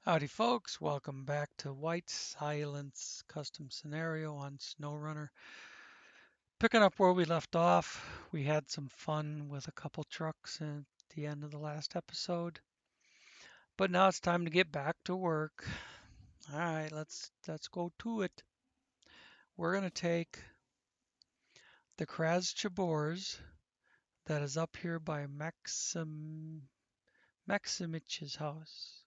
Howdy folks, welcome back to White Silence custom scenario on SnowRunner. Picking up where we left off, we had some fun with a couple trucks at the end of the last episode. But now it's time to get back to work. All right, let's go to it. We're going to take the Kraz Chabors that is up here by Maximich's house.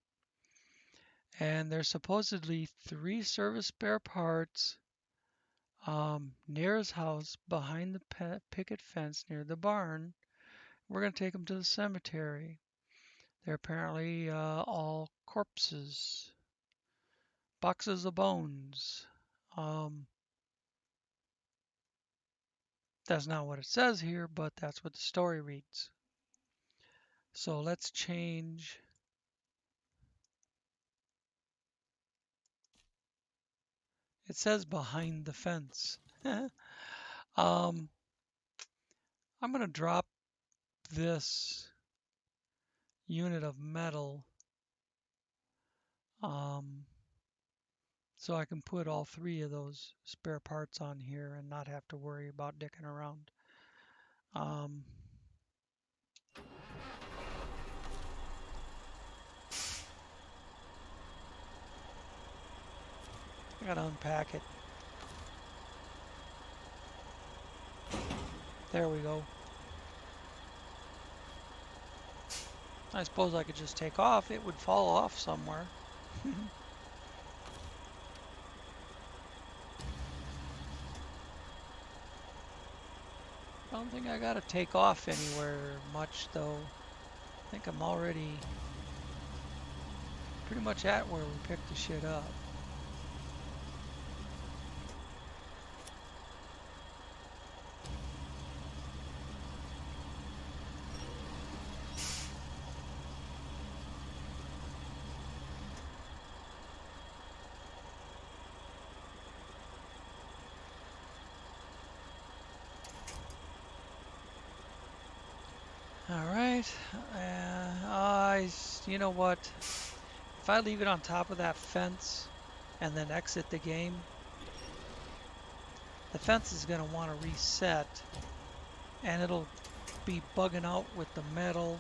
And there's supposedly 3 service spare parts near his house behind the picket fence near the barn. We're going to take them to the cemetery. They're apparently all corpses, boxes of bones. Um, that's not what it says here, but that's what the story reads. So let's change. It says behind the fence. I'm going to drop this unit of metal so I can put all 3 of those spare parts on here and not have to worry about dicking around. I gotta unpack it. There we go. I suppose I could just take off. It would fall off somewhere. I don't think I gotta take off anywhere much though. I think I'm already pretty much at where we picked the shit up. Alright, you know what? If I leave it on top of that fence and then exit the game, the fence is going to want to reset and it'll be bugging out with the metal.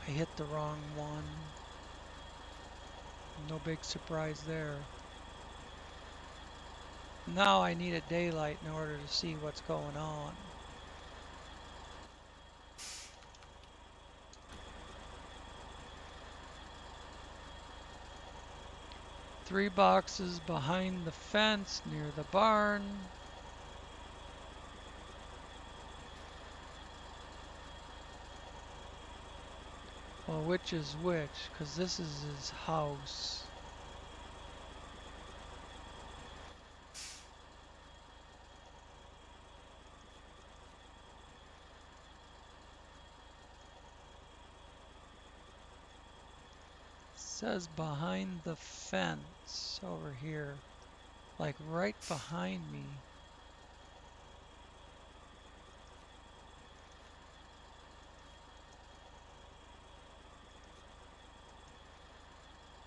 I hit the wrong one. No big surprise there. Now I need a daylight in order to see what's going on. Three boxes behind the fence near the barn. Well, which is which? Because this is his house. Says behind the fence over here, like right behind me.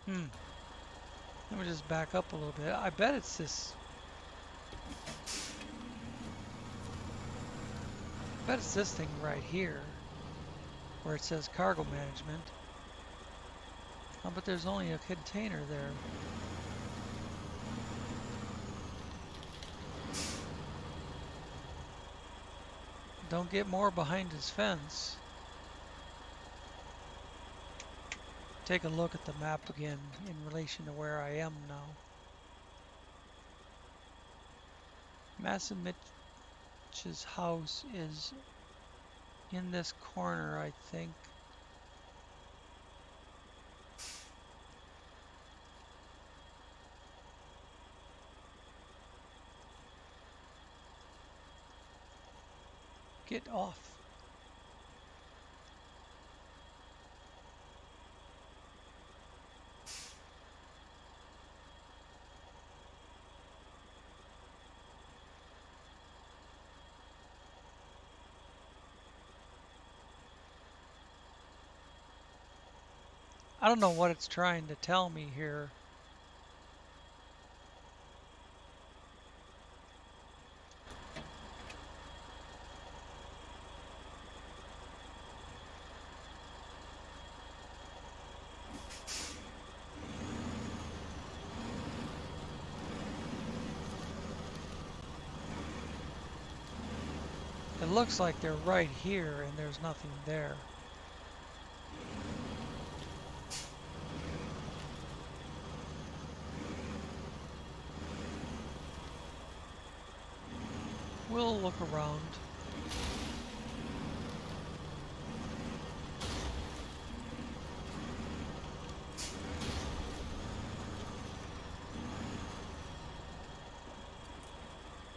Let me just back up a little bit. I bet it's this. I bet it's this thing right here, where it says cargo management. Oh, but there's only a container there. Don't get more behind his fence. Take a look at the map again in relation to where I am now. Massimich's house is in this corner, I think. Get off. I don't know what it's trying to tell me here. It looks like they're right here and there's nothing there. We'll look around.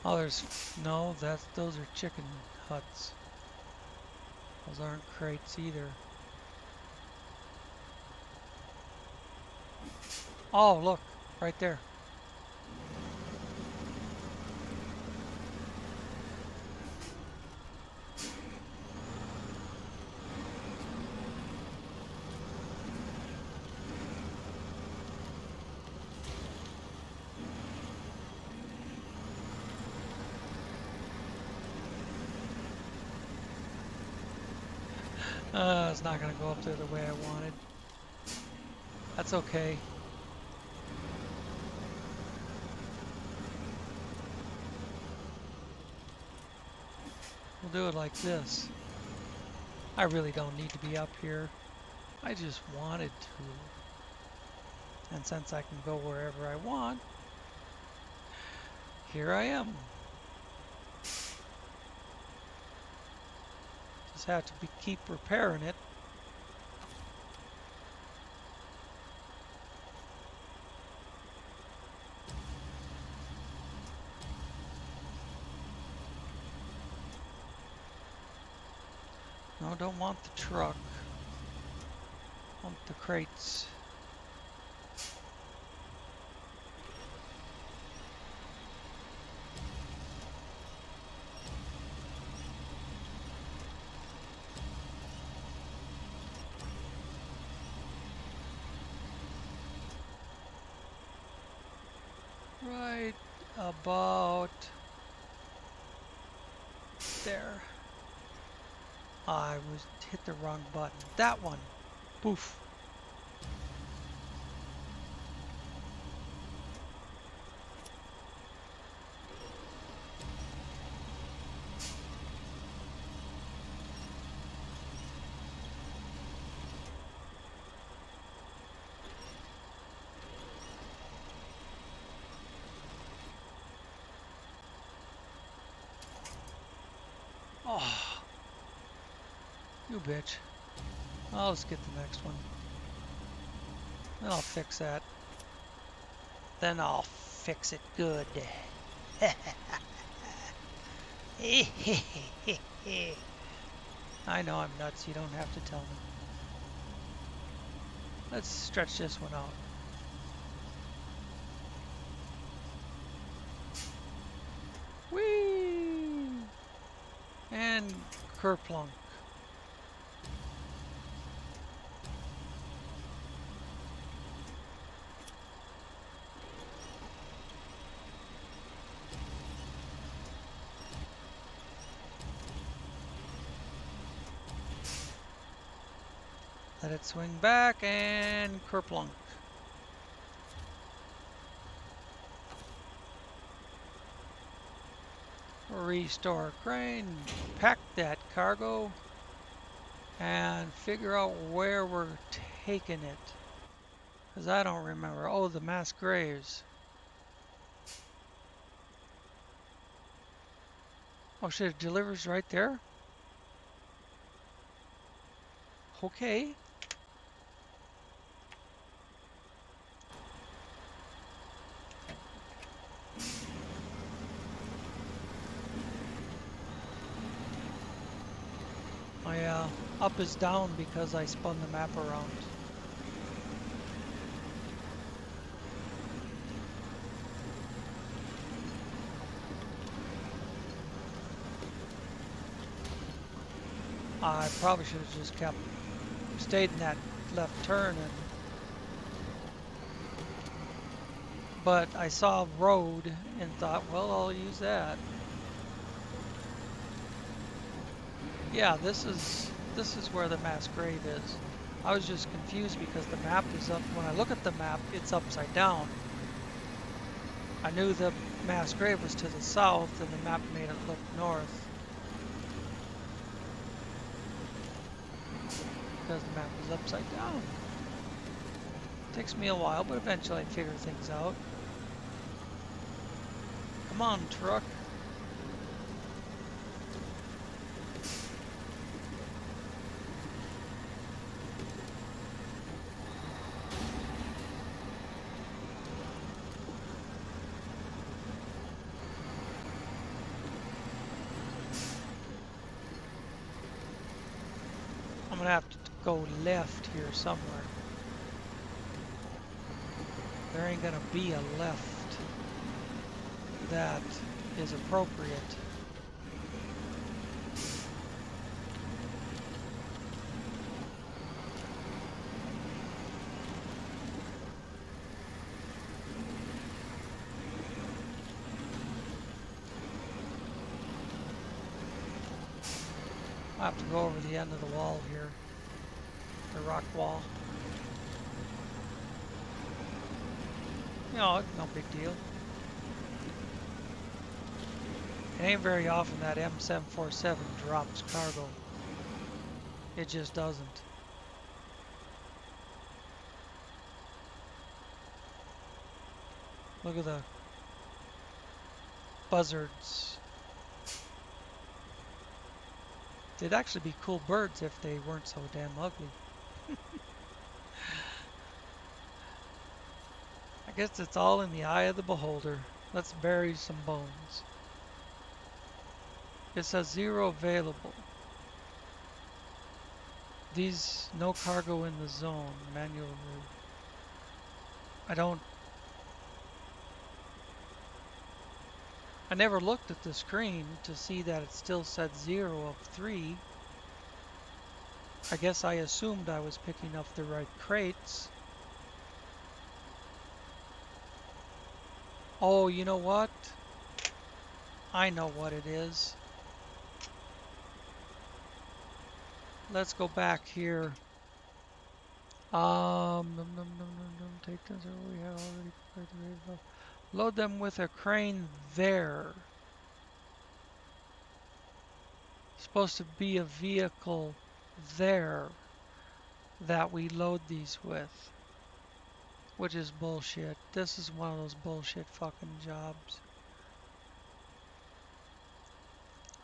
Oh, no, those are chicken huts. Those aren't crates either. Oh, look, right there. It's not going to go up there the way I wanted. That's okay. We'll do it like this. I really don't need to be up here. I just wanted to. And since I can go wherever I want, here I am. Just have to keep repairing it. No, don't want the truck. Want the crates. Right about there. I hit the wrong button. That one. Poof. Oh, you bitch. I'll just get the next one. Then I'll fix that. Then I'll fix it good. I know I'm nuts. You don't have to tell me. Let's stretch this one out. Whee! And kerplunk. Let it swing back and kerplunk. Restore crane, pack that cargo, and figure out where we're taking it. Because I don't remember. Oh, the mass graves. Oh shit, it delivers right there? Okay. Oh yeah, up is down because I spun the map around. I probably should have just stayed in that left turn and But I saw road and thought, well, I'll use that. Yeah, this is where the mass grave is. I was just confused because the map is up. When I look at the map, it's upside down. I knew the mass grave was to the south and the map made it look north because the map is upside down. Takes me a while, but eventually I figure things out. Come on, truck. I'm gonna have to go left here somewhere. There ain't gonna be a left that is appropriate. I have to go over the end of the wall here, the rock wall. You know, no big deal. It ain't very often that M747 drops cargo. It just doesn't. Look at the buzzards. They'd actually be cool birds if they weren't so damn ugly. I guess it's all in the eye of the beholder. Let's bury some bones. It says 0 available. These, no cargo in the zone. Manual route. I never looked at the screen to see that it still said 0 of 3. I guess I assumed I was picking up the right crates. Oh, you know what? I know what it is. Let's go back here. Take this over. We have already prepared the grave. Load them with a crane there. Supposed to be a vehicle there that we load these with, which is bullshit. This is one of those bullshit fucking jobs.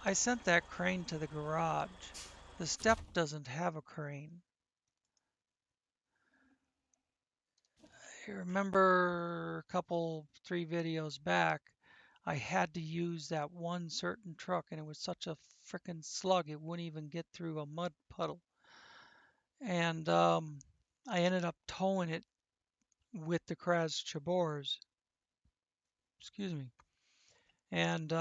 I sent that crane to the garage. The step doesn't have a crane. I remember a couple, 3 videos back, I had to use that one certain truck and it was such a frickin' slug it wouldn't even get through a mud puddle. And I ended up towing it with the Kraz Chabors. Excuse me. And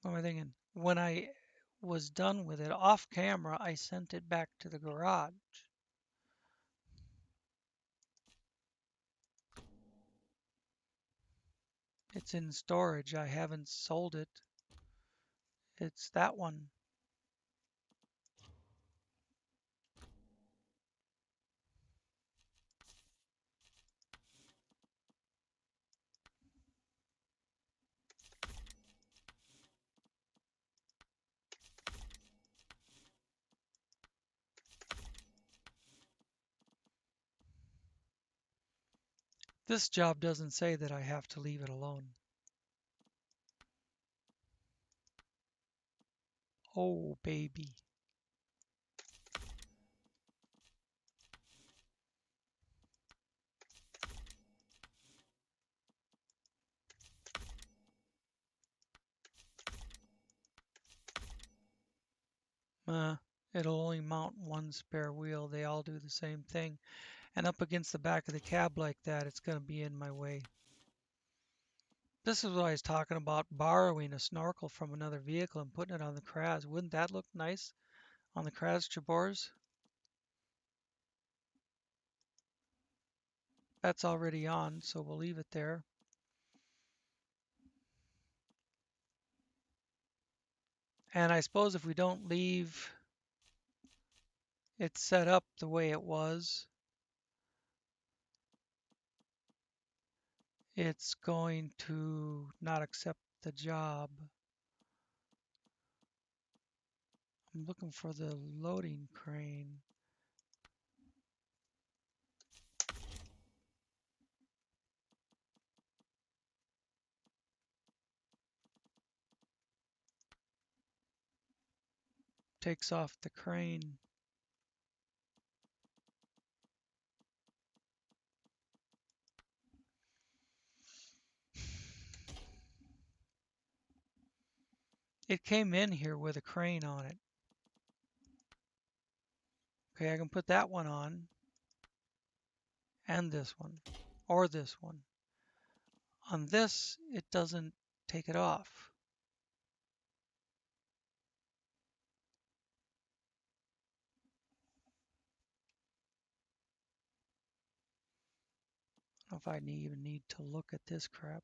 what am I thinking? When I was done with it off camera, I sent it back to the garage. It's in storage. I haven't sold it. It's that one. This job doesn't say that I have to leave it alone. Oh, baby. Uh, it'll only mount one spare wheel. They all do the same thing. And up against the back of the cab like that, it's going to be in my way. This is what I was talking about, borrowing a snorkel from another vehicle and putting it on the Kraz. Wouldn't that look nice on the Kraz Jabors? That's already on, so we'll leave it there. And I suppose if we don't leave it set up the way it was, it's going to not accept the job. I'm looking for the loading crane. Takes off the crane. It came in here with a crane on it. Okay, I can put that one on and this one or this one. On this, it doesn't take it off. I don't know if I even need to look at this crap.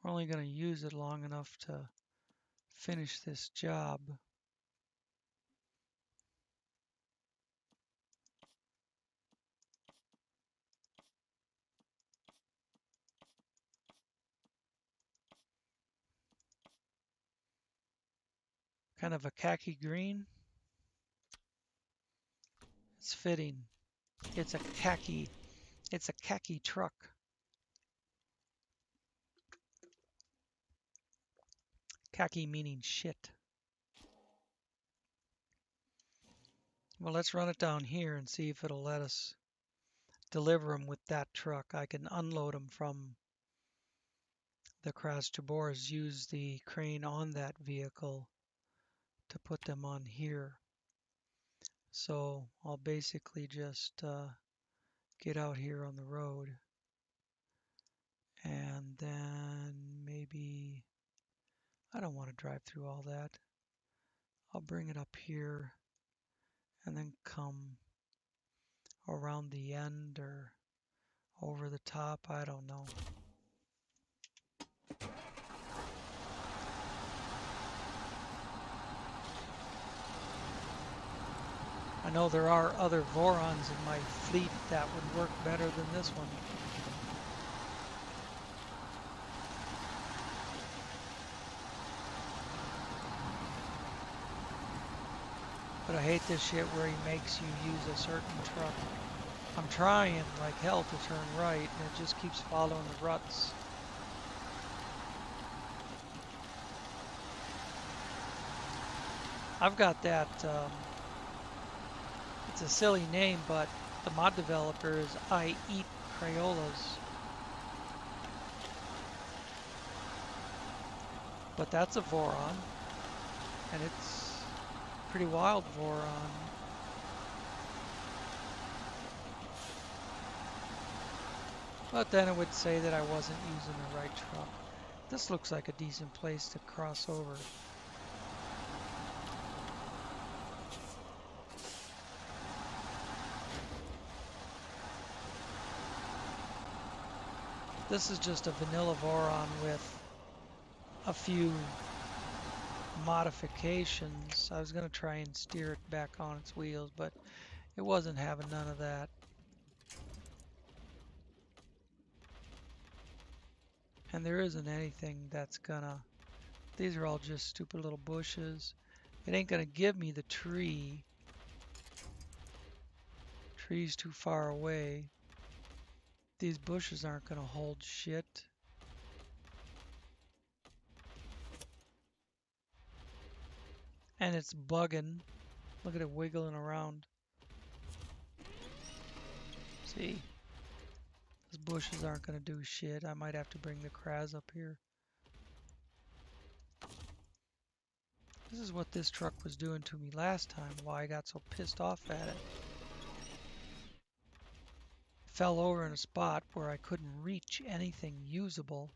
We're only going to use it long enough to finish this job. Kind of a khaki green. It's fitting. It's a khaki truck. Khaki meaning shit. Well, let's run it down here and see if it'll let us deliver them with that truck. I can unload them from the Kras Jabors, use the crane on that vehicle to put them on here. So I'll basically just get out here on the road and then maybe, I don't want to drive through all that. I'll bring it up here and then come around the end or over the top, I don't know. I know there are other Vorons in my fleet that would work better than this one. But I hate this shit where he makes you use a certain truck. I'm trying like hell to turn right and it just keeps following the ruts. I've got that, it's a silly name, but the mod developer is I Eat Crayolas. But that's a Voron, and it's pretty wild Voron. But then it would say that I wasn't using the right truck. This looks like a decent place to cross over. This is just a vanilla Voron with a few modifications. I was going to try and steer it back on its wheels, but it wasn't having none of that. And there isn't anything that's gonna, these are all just stupid little bushes. It ain't gonna give me the tree. Tree's too far away. These bushes aren't gonna hold shit. And it's bugging. Look at it wiggling around. See? Those bushes aren't gonna do shit. I might have to bring the Kras up here. This is what this truck was doing to me last time, why I got so pissed off at it. Fell over in a spot where I couldn't reach anything usable.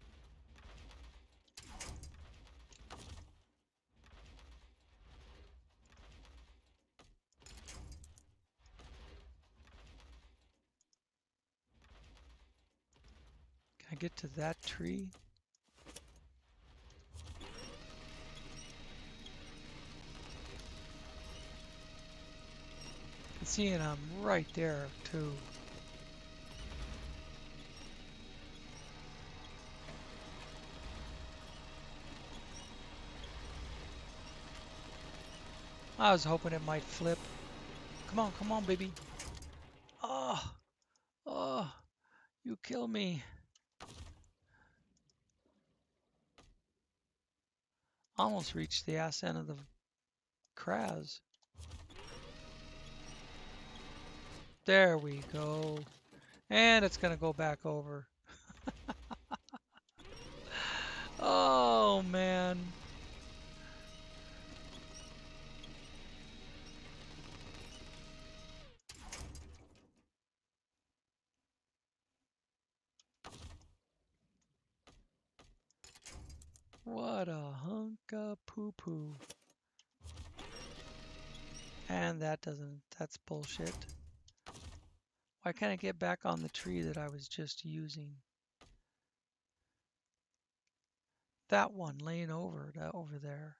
Can I get to that tree? And seeing I'm right there too. I was hoping it might flip. Come on, baby. Oh, oh, you kill me. Almost reached the ass end of the Kraz. There we go. And it's gonna go back over. Oh man. What a hunk of poo-poo. And that's bullshit. Why can't I get back on the tree that I was just using? That one laying over there.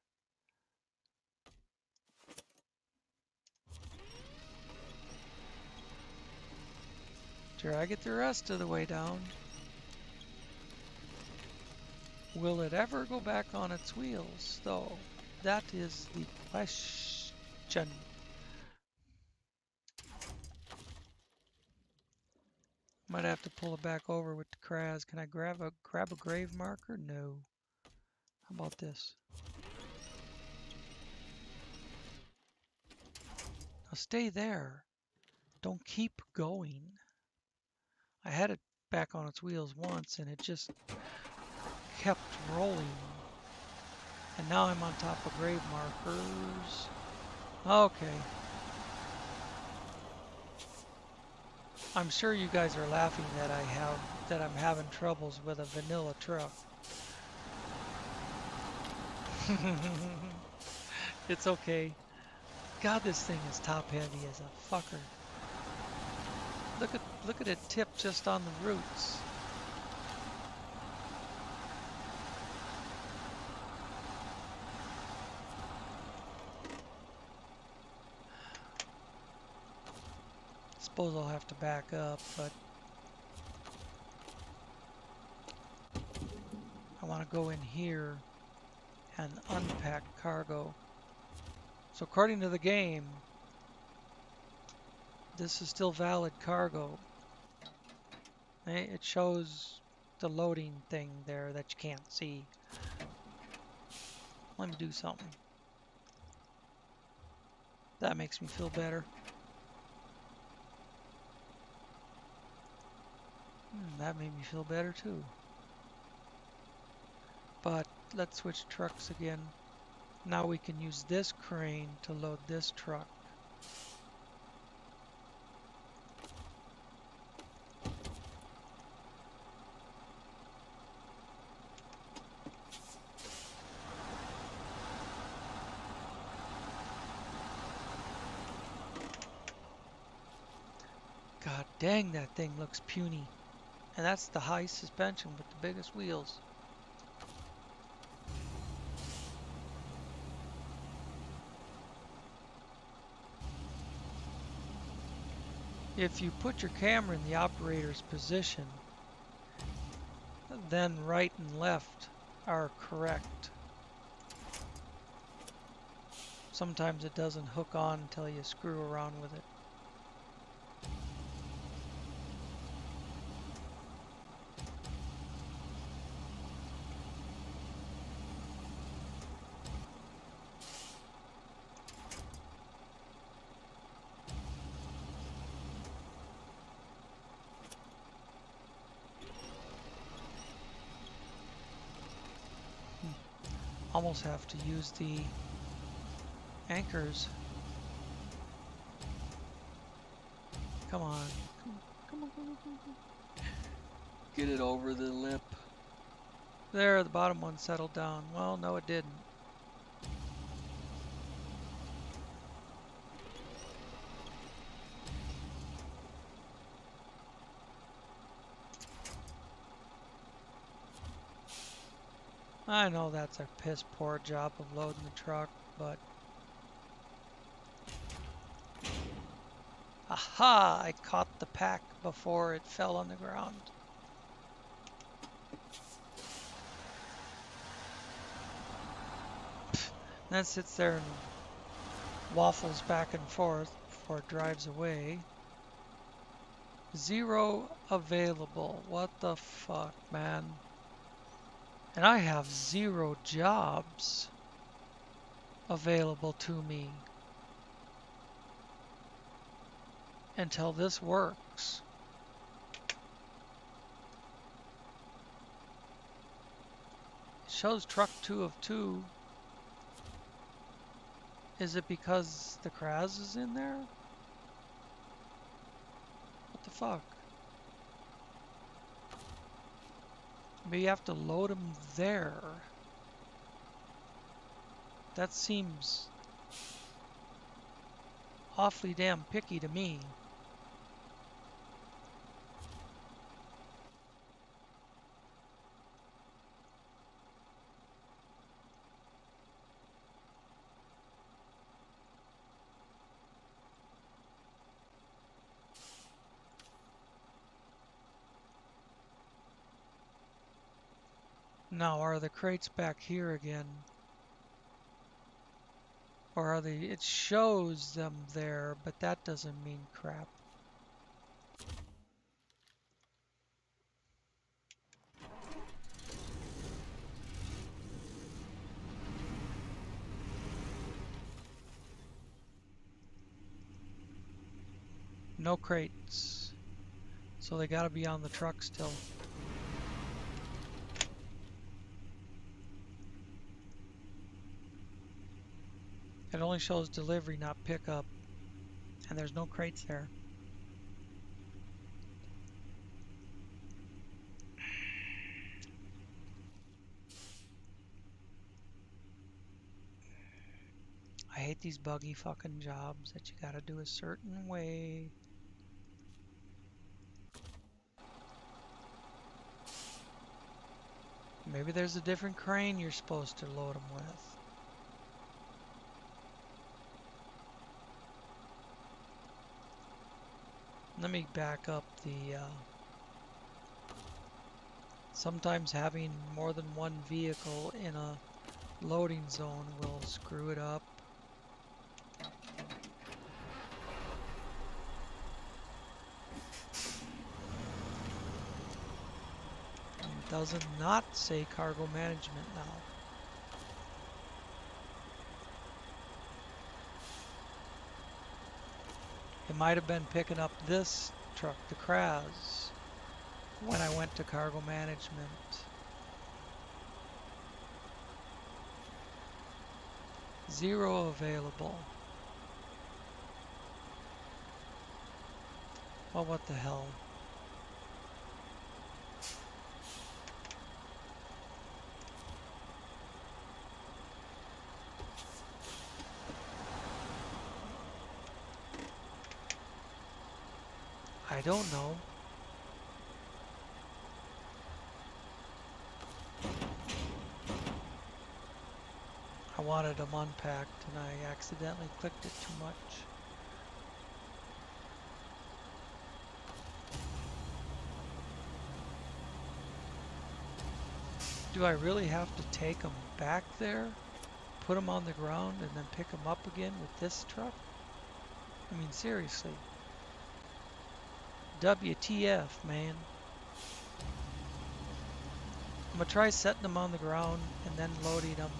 Did I get the rest of the way down? Will it ever go back on its wheels, though? That is the question. Might have to pull it back over with the Kraz. Can I grab a grave marker? No. How about this? Now stay there. Don't keep going. I had it back on its wheels once and it just kept rolling. And now I'm on top of grave markers. Okay. I'm sure you guys are laughing that I'm having troubles with a vanilla truck. It's okay. God, this thing is top heavy as a fucker. Look at it tip just on the roots. Suppose I'll have to back up, but I want to go in here and unpack cargo. So according to the game, this is still valid cargo. It shows the loading thing there that you can't see. Let me do something. That makes me feel better. That made me feel better too. But let's switch trucks again. Now we can use this crane to load this truck. God dang, that thing looks puny. And that's the high suspension with the biggest wheels. If you put your camera in the operator's position, then right and left are correct. Sometimes it doesn't hook on until you screw around with it. Almost have to use the Anchors. Come on. Come on. Get it over the lip. There, the bottom one settled down. Well, no, it didn't. I know that's a piss poor job of loading the truck, but... Aha! I caught the pack before it fell on the ground. And then sits there and waffles back and forth before it drives away. 0 available. What the fuck, man? And I have 0 jobs available to me until this works. It shows truck 2 of 2. Is it because the Kraz is in there? What the fuck? Maybe you have to load them there. That seems awfully damn picky to me. Now, are the crates back here again? Or are they, it shows them there, but that doesn't mean crap. No crates. So they gotta be on the truck still. It only shows delivery, not pickup. And there's no crates there. I hate these buggy fucking jobs that you gotta do a certain way. Maybe there's a different crane you're supposed to load them with. Let me back up the... sometimes having more than one vehicle in a loading zone will screw it up. It does not say cargo management now. It might have been picking up this truck, the Kraz, when I went to cargo management. Zero available. Well, what the hell? I don't know. I wanted them unpacked and I accidentally clicked it too much. Do I really have to take them back there, put them on the ground, and then pick them up again with this truck? I mean, seriously. WTF, man. I'm gonna try setting them on the ground and then loading them.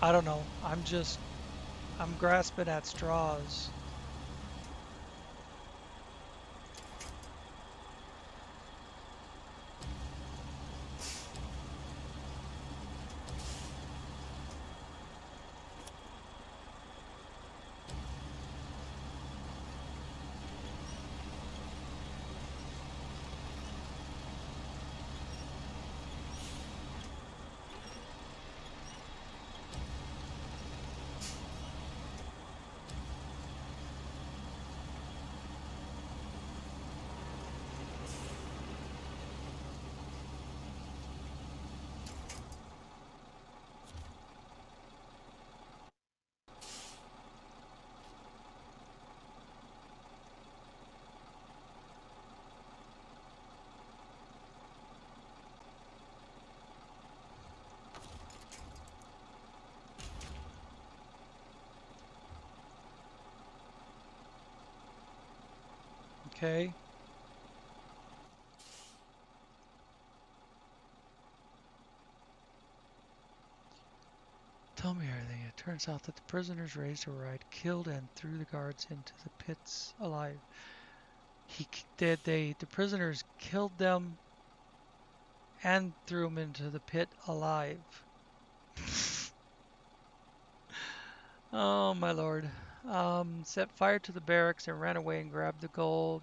I don't know. I'm grasping at straws. Okay. Tell me everything. It turns out that the prisoners raised a riot, killed and threw the guards into the pits alive. The prisoners killed them and threw them into the pit alive. Oh my lord. Set fire to the barracks and ran away and grabbed the gold.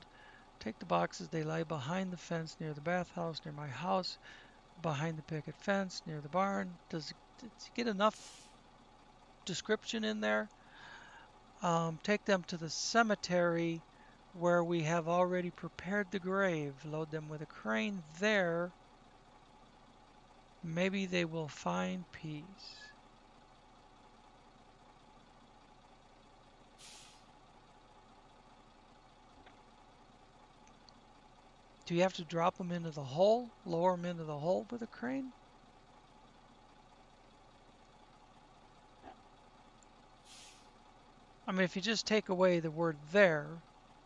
Take the boxes. They lie behind the fence near the bathhouse, near my house, behind the picket fence, near the barn. Does he get enough description in there? Take them to the cemetery where we have already prepared the grave. Load them with a crane there. Maybe they will find peace. Do you have to drop them into the hole? Lower them into the hole with a crane? I mean, if you just take away the word there,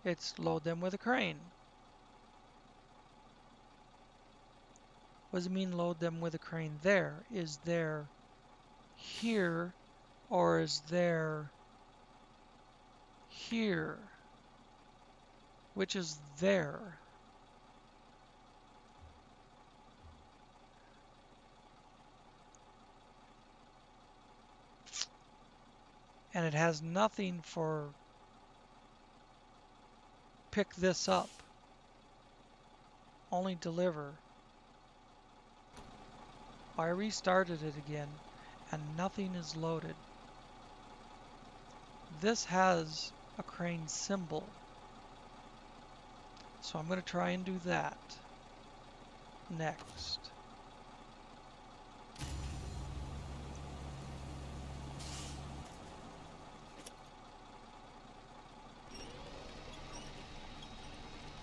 it's load them with a crane. What does it mean load them with a crane there? Is there here or is there here? Which is there? And it has nothing for pick this up, only deliver. I restarted it again and nothing is loaded. This has a crane symbol. So I'm going to try and do that next.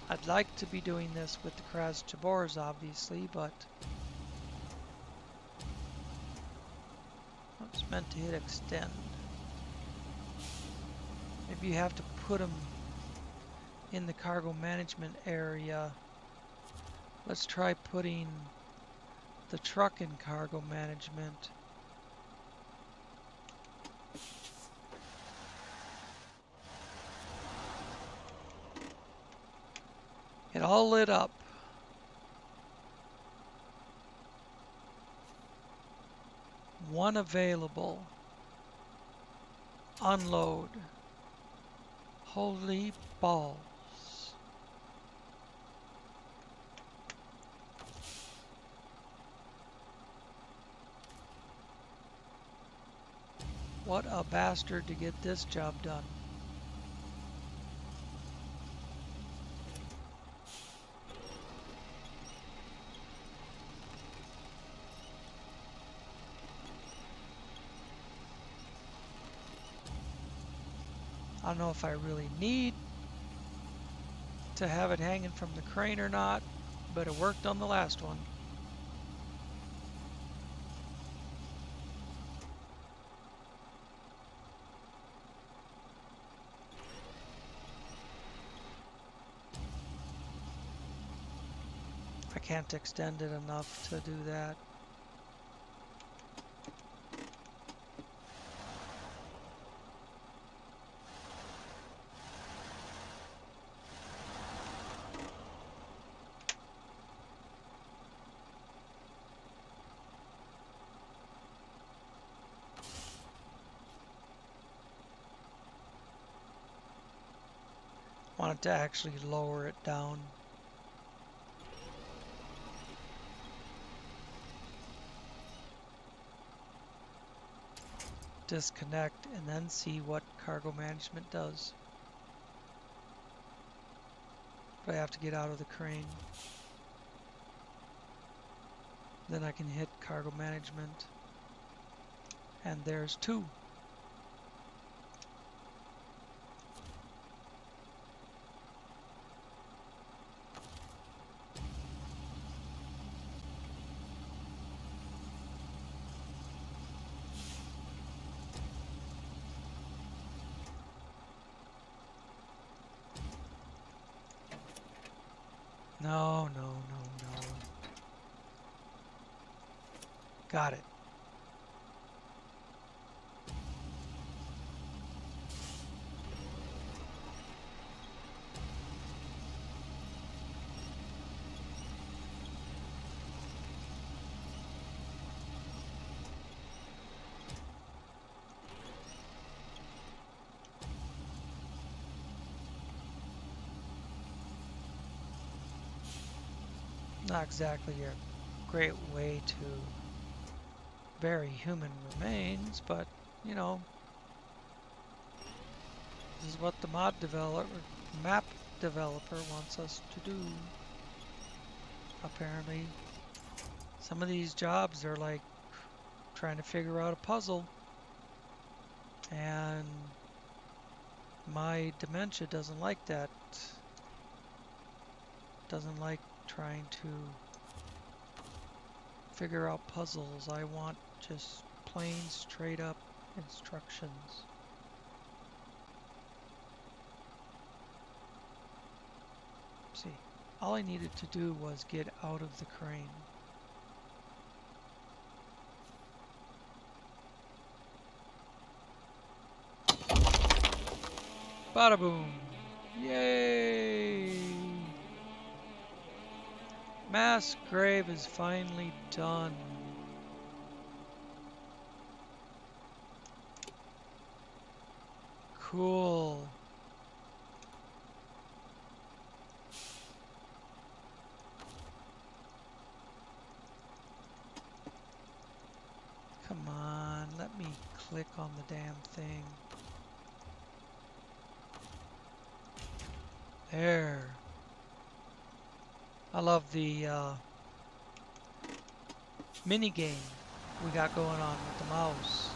I'd like to be doing this with the Kraz Jabors, obviously, but it's meant to hit extend. Maybe you have to put them in the cargo management area. Let's try putting the truck in cargo management. It all lit up. One available. Unload. Holy balls. What a bastard to get this job done. I don't know if I really need to have it hanging from the crane or not, but it worked on the last one. I can't extend it enough to do that. wanted to actually lower it down. Disconnect and then see what cargo management does. But I have to get out of the crane. Then I can hit cargo management. And there's 2. No. Got it. Not exactly a great way to bury human remains, but you know, this is what the map developer wants us to do. Apparently, some of these jobs are like trying to figure out a puzzle, and my dementia doesn't like that. Doesn't like trying to figure out puzzles. I want just plain straight up instructions. See, all I needed to do was get out of the crane. Bada boom! Yay! Mass grave is finally done. Cool. Come on, let me click on the damn thing. There. I love the mini game we got going on with the mouse.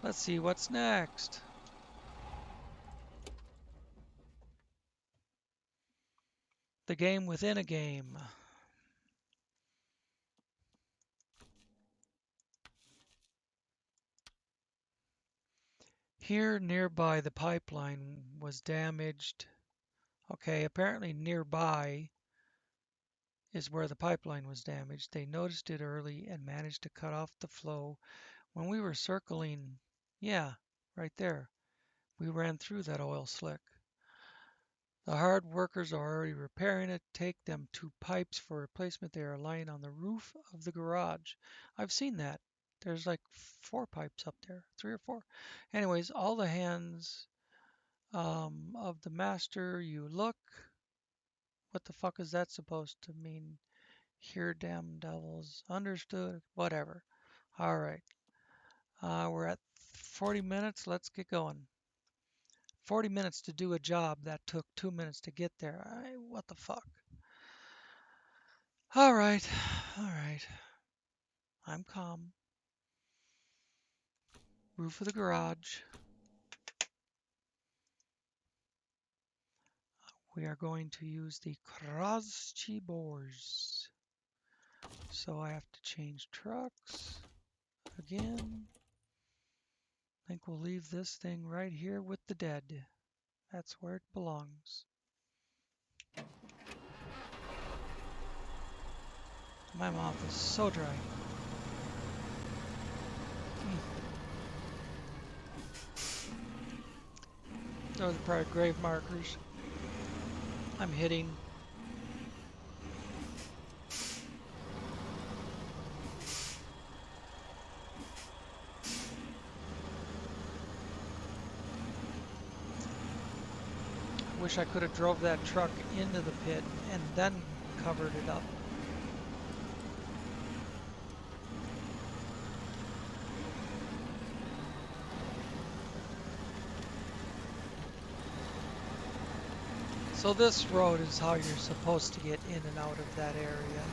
Let's see what's next. The game within a game. Here nearby the pipeline was damaged. Okay, apparently nearby is where the pipeline was damaged. They noticed it early and managed to cut off the flow. When we were circling, yeah, right there, we ran through that oil slick. The hard workers are already repairing it. Take them 2 pipes for replacement. They are lying on the roof of the garage. I've seen that. There's like 4 pipes up there, 3 or 4. Anyways, all the hands of the master, you look. What the fuck is that supposed to mean? Here, damn devils. Understood. Whatever. All right. We're at 40 minutes. Let's get going. 40 minutes to do a job that took 2 minutes to get there. What the fuck? All right. All right. I'm calm. Roof of the garage. We are going to use the Kraschi bores. So I have to change trucks again. I think we'll leave this thing right here with the dead. That's where it belongs. My mouth is so dry. Those are probably grave markers I'm hitting. I wish I could have drove that truck into the pit and then covered it up. So this road is how you're supposed to get in and out of that area.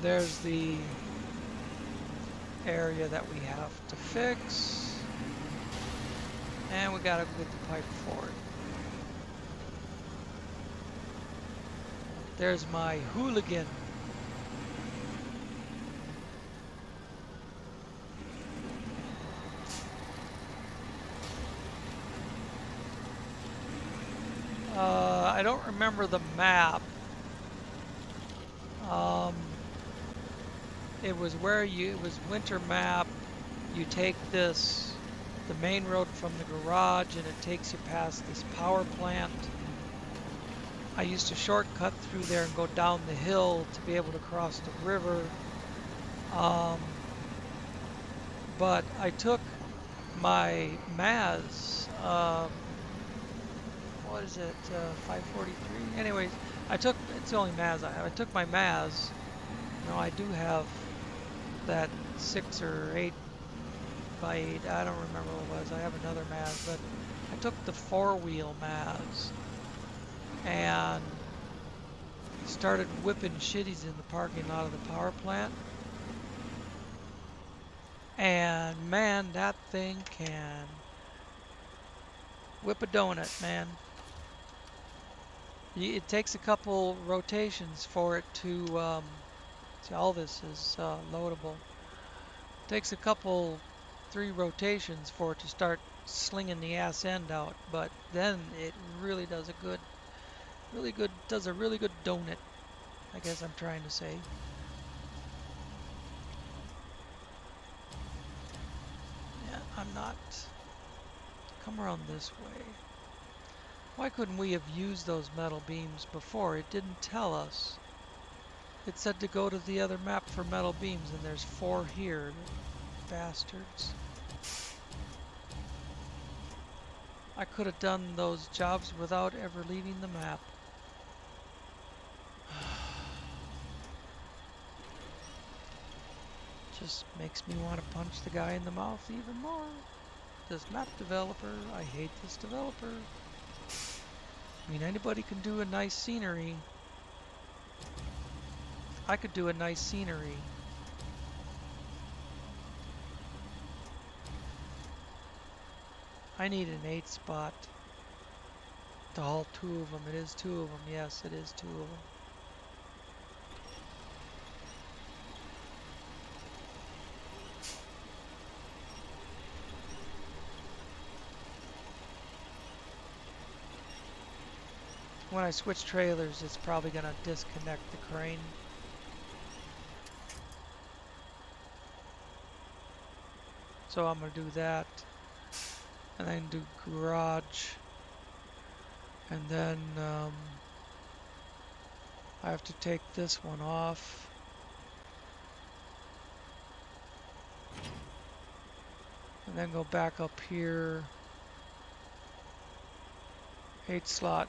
There's the area that we have to fix. And we gotta get the pipe for it. There's my hooligan. I don't remember the map. It was it was winter map. You take the main road from the garage and it takes you past this power plant. I used to shortcut through there and go down the hill to be able to cross the river. But I took my Maz, what is it, 543? Anyways, it's the only Maz I have. I took my Maz. Now I do have that 6 or 8 by 8, I don't remember what it was. I have another Maz, but I took the 4-wheel Maz and started whipping shitties in the parking lot of the power plant. And man, that thing can whip a donut, man. It takes a couple rotations for it to, see, all this is loadable. It takes a couple, 3 rotations for it to start slinging the ass end out, but then it really does a really good donut, I guess I'm trying to say. Yeah, I'm not. Come around this way. Why couldn't we have used those metal beams before? It didn't tell us. It said to go to the other map for metal beams, and there's 4 here. Bastards. I could have done those jobs without ever leaving the map. Just makes me want to punch the guy in the mouth even more. This map developer, I hate this developer. I mean, anybody can do a nice scenery. I could do a nice scenery. I need an 8 spot to haul 2 of them. It is 2 of them. Yes, it is 2 of them. When I switch trailers, it's probably going to disconnect the crane. So I'm going to do that. And then do garage. And then I have to take this one off. And then go back up here. 8 slot.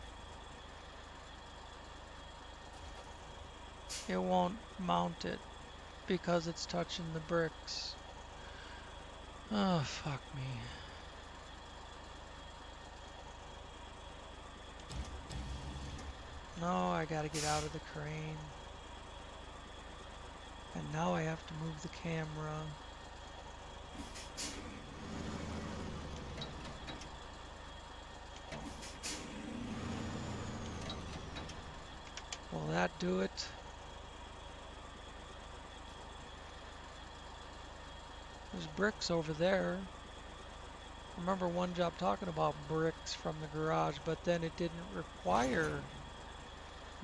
It won't mount it because it's touching the bricks. Oh, fuck me. No, I gotta get out of the crane. And now I have to move the camera. Will that do it? There's bricks over there. I remember one job talking about bricks from the garage, but then it didn't require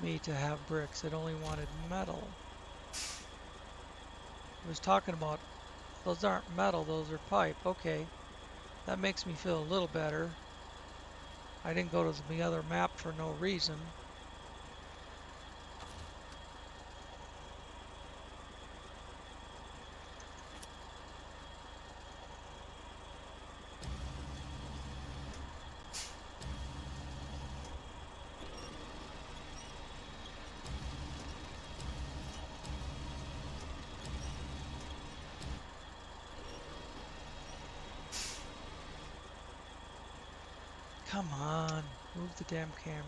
me to have bricks. It only wanted metal. It was talking about, those aren't metal, those are pipe. Okay, that makes me feel a little better. I didn't go to the other map for no reason. Come on, move the damn camera.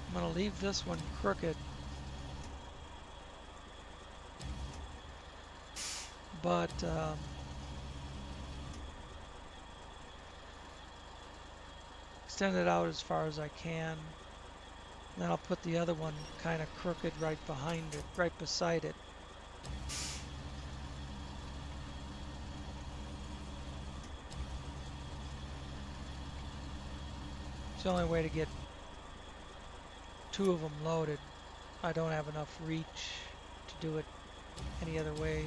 I'm gonna leave this one crooked, but extend it out as far as I can. Then I'll put the other one kind of crooked right behind it, right beside it. It's the only way to get two of them loaded. I don't have enough reach to do it any other way.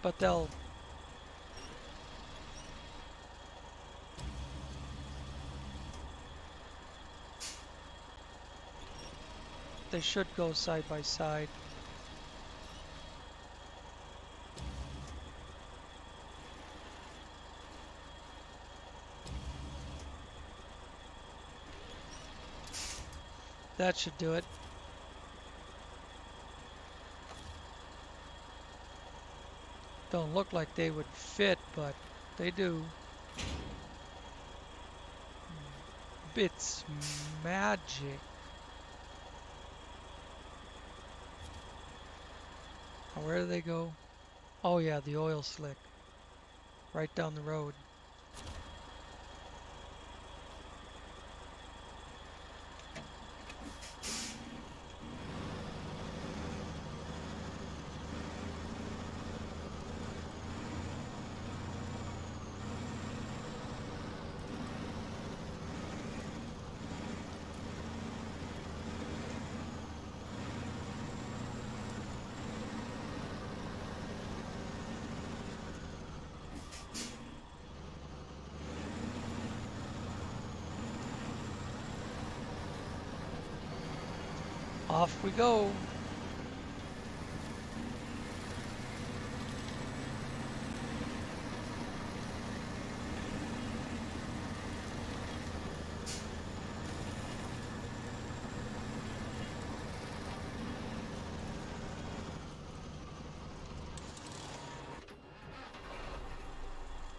But they should go side by side. That should do it. Don't look like they would fit, but they do. It's magic. Now, where do they go? Oh yeah, the oil slick. Right down the road. Off we go.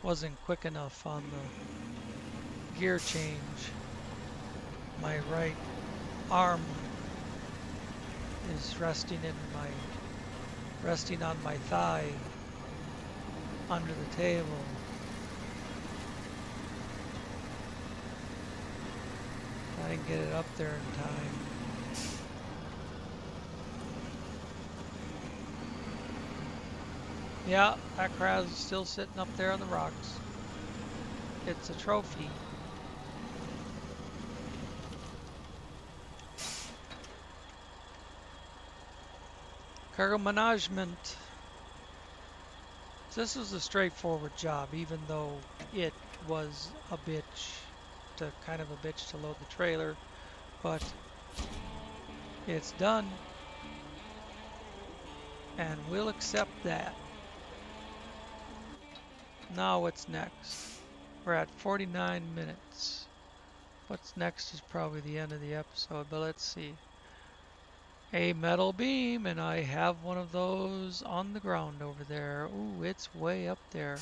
Wasn't quick enough on the gear change. My right arm is resting on my thigh under the table. I didn't get it up there in time. Yeah, that crowd is still sitting up there on the rocks. It's a trophy. Cargo management. This was a straightforward job, even though it was a bitch, kind of a bitch to load the trailer, but it's done, and we'll accept that. Now what's next? We're at 49 minutes. What's next is probably the end of the episode, but let's see. A metal beam, and I have one of those on the ground over there. Ooh, it's way up there.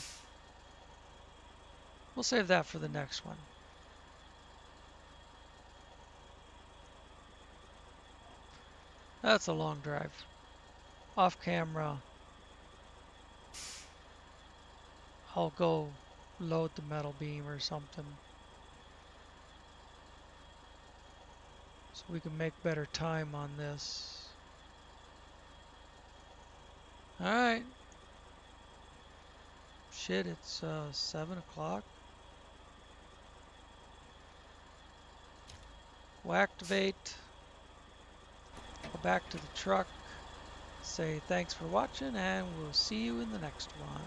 We'll save that for the next one. That's a long drive. Off camera, I'll go load the metal beam or something so we can make better time on this. All right. Shit, it's 7 o'clock. We'll activate, go back to the truck, say thanks for watching, and we'll see you in the next one.